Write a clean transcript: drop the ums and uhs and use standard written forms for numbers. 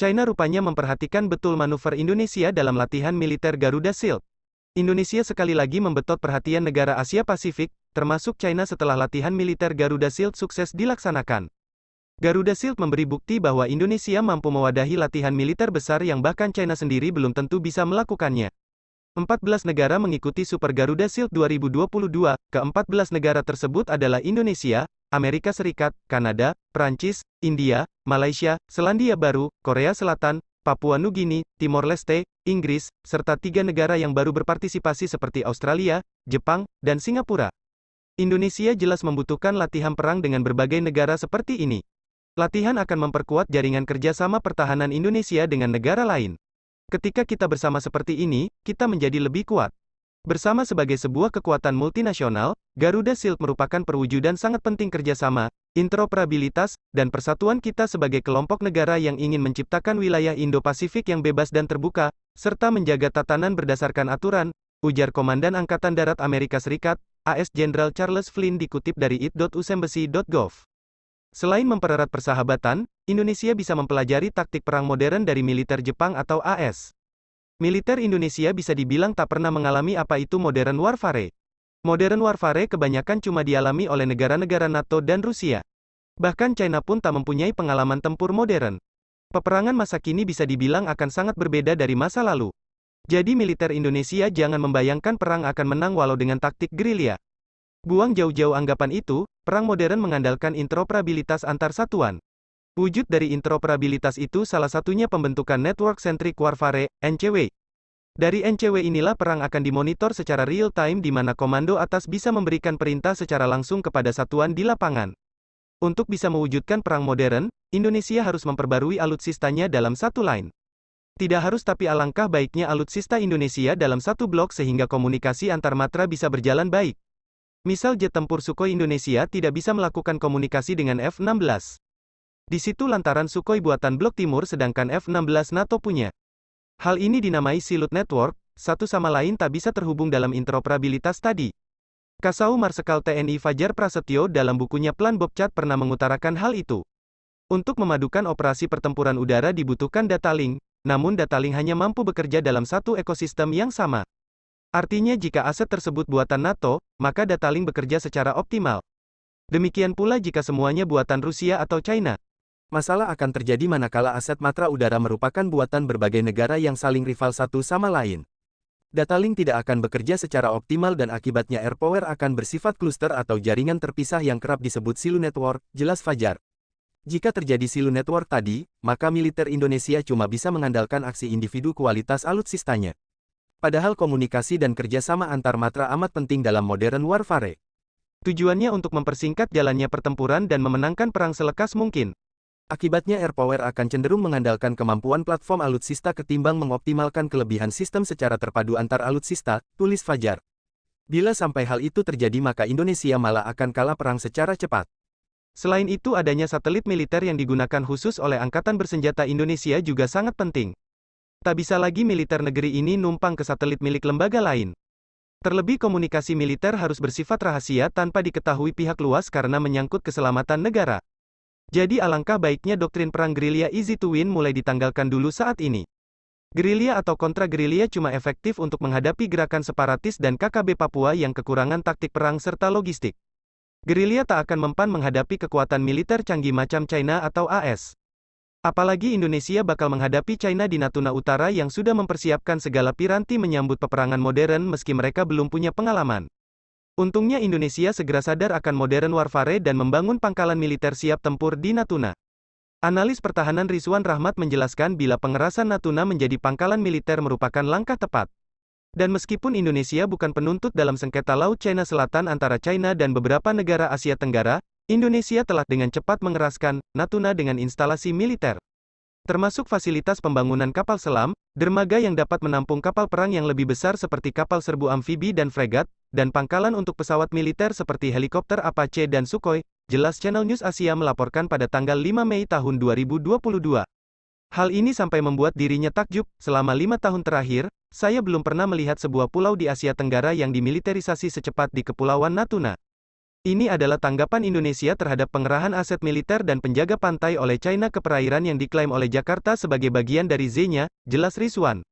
China rupanya memperhatikan betul manuver Indonesia dalam latihan militer Garuda Shield. Indonesia sekali lagi membetot perhatian negara Asia Pasifik, termasuk China setelah latihan militer Garuda Shield sukses dilaksanakan. Garuda Shield memberi bukti bahwa Indonesia mampu mewadahi latihan militer besar yang bahkan China sendiri belum tentu bisa melakukannya. 14 negara mengikuti Super Garuda Shield 2022, ke-14 negara tersebut adalah Indonesia, Amerika Serikat, Kanada, Prancis, India, Malaysia, Selandia Baru, Korea Selatan, Papua Nugini, Timor Leste, Inggris, serta 3 negara yang baru berpartisipasi seperti Australia, Jepang, dan Singapura. Indonesia jelas membutuhkan latihan perang dengan berbagai negara seperti ini. Latihan akan memperkuat jaringan kerjasama pertahanan Indonesia dengan negara lain. Ketika kita bersama seperti ini, kita menjadi lebih kuat. Bersama sebagai sebuah kekuatan multinasional, Garuda Shield merupakan perwujudan sangat penting kerjasama, interoperabilitas, dan persatuan kita sebagai kelompok negara yang ingin menciptakan wilayah Indo-Pasifik yang bebas dan terbuka, serta menjaga tatanan berdasarkan aturan, ujar Komandan Angkatan Darat Amerika Serikat, AS Jenderal Charles Flynn dikutip dari it.usembassy.gov. Selain mempererat persahabatan, Indonesia bisa mempelajari taktik perang modern dari militer Jepang atau AS. Militer Indonesia bisa dibilang tak pernah mengalami apa itu modern warfare. Modern warfare kebanyakan cuma dialami oleh negara-negara NATO dan Rusia. Bahkan China pun tak mempunyai pengalaman tempur modern. Peperangan masa kini bisa dibilang akan sangat berbeda dari masa lalu. Jadi militer Indonesia jangan membayangkan perang akan menang walau dengan taktik gerilya. Buang jauh-jauh anggapan itu, perang modern mengandalkan interoperabilitas antar satuan. Wujud dari interoperabilitas itu salah satunya pembentukan Network Centric Warfare, NCW. Dari NCW inilah perang akan dimonitor secara real-time di mana komando atas bisa memberikan perintah secara langsung kepada satuan di lapangan. Untuk bisa mewujudkan perang modern, Indonesia harus memperbarui alutsistanya dalam satu line. Tidak harus tapi alangkah baiknya alutsista Indonesia dalam satu blok sehingga komunikasi antar matra bisa berjalan baik. Misal jet tempur Sukhoi Indonesia tidak bisa melakukan komunikasi dengan F-16. Di situ lantaran Sukhoi buatan Blok Timur sedangkan F-16 NATO punya. Hal ini dinamai Silhouette Network, satu sama lain tak bisa terhubung dalam interoperabilitas tadi. Kasau Marsekal TNI Fajar Prasetyo dalam bukunya Plan Bobcat pernah mengutarakan hal itu. Untuk memadukan operasi pertempuran udara dibutuhkan data link, namun data link hanya mampu bekerja dalam satu ekosistem yang sama. Artinya jika aset tersebut buatan NATO, maka data link bekerja secara optimal. Demikian pula jika semuanya buatan Rusia atau China. Masalah akan terjadi manakala aset matra udara merupakan buatan berbagai negara yang saling rival satu sama lain. Data link tidak akan bekerja secara optimal dan akibatnya air power akan bersifat kluster atau jaringan terpisah yang kerap disebut silo network, jelas Fajar. Jika terjadi silo network tadi, maka militer Indonesia cuma bisa mengandalkan aksi individu kualitas alutsistanya. Padahal komunikasi dan kerjasama antar matra amat penting dalam modern warfare. Tujuannya untuk mempersingkat jalannya pertempuran dan memenangkan perang selekas mungkin. Akibatnya air power akan cenderung mengandalkan kemampuan platform alutsista ketimbang mengoptimalkan kelebihan sistem secara terpadu antar alutsista, tulis Fajar. Bila sampai hal itu terjadi maka Indonesia malah akan kalah perang secara cepat. Selain itu adanya satelit militer yang digunakan khusus oleh Angkatan Bersenjata Indonesia juga sangat penting. Tak bisa lagi militer negeri ini numpang ke satelit milik lembaga lain. Terlebih komunikasi militer harus bersifat rahasia tanpa diketahui pihak luas karena menyangkut keselamatan negara. Jadi alangkah baiknya doktrin perang gerilya easy to win mulai ditanggalkan dulu saat ini. Gerilya atau kontra-gerilya cuma efektif untuk menghadapi gerakan separatis dan KKB Papua yang kekurangan taktik perang serta logistik. Gerilya tak akan mempan menghadapi kekuatan militer canggih macam China atau AS. Apalagi Indonesia bakal menghadapi China di Natuna Utara yang sudah mempersiapkan segala piranti menyambut peperangan modern meski mereka belum punya pengalaman. Untungnya Indonesia segera sadar akan modern warfare dan membangun pangkalan militer siap tempur di Natuna. Analis pertahanan Rizwan Rahmat menjelaskan bila pengerasan Natuna menjadi pangkalan militer merupakan langkah tepat. Dan meskipun Indonesia bukan penuntut dalam sengketa Laut Cina Selatan antara China dan beberapa negara Asia Tenggara, Indonesia telah dengan cepat mengeraskan Natuna dengan instalasi militer. Termasuk fasilitas pembangunan kapal selam, dermaga yang dapat menampung kapal perang yang lebih besar seperti kapal serbu amfibi dan fregat, dan pangkalan untuk pesawat militer seperti helikopter Apache dan Sukhoi, jelas Channel News Asia melaporkan pada tanggal 5 Mei tahun 2022. Hal ini sampai membuat dirinya takjub, selama 5 tahun terakhir, saya belum pernah melihat sebuah pulau di Asia Tenggara yang dimiliterisasi secepat di Kepulauan Natuna. Ini adalah tanggapan Indonesia terhadap pengerahan aset militer dan penjaga pantai oleh China ke perairan yang diklaim oleh Jakarta sebagai bagian dari Z-nya, jelas Rizwan.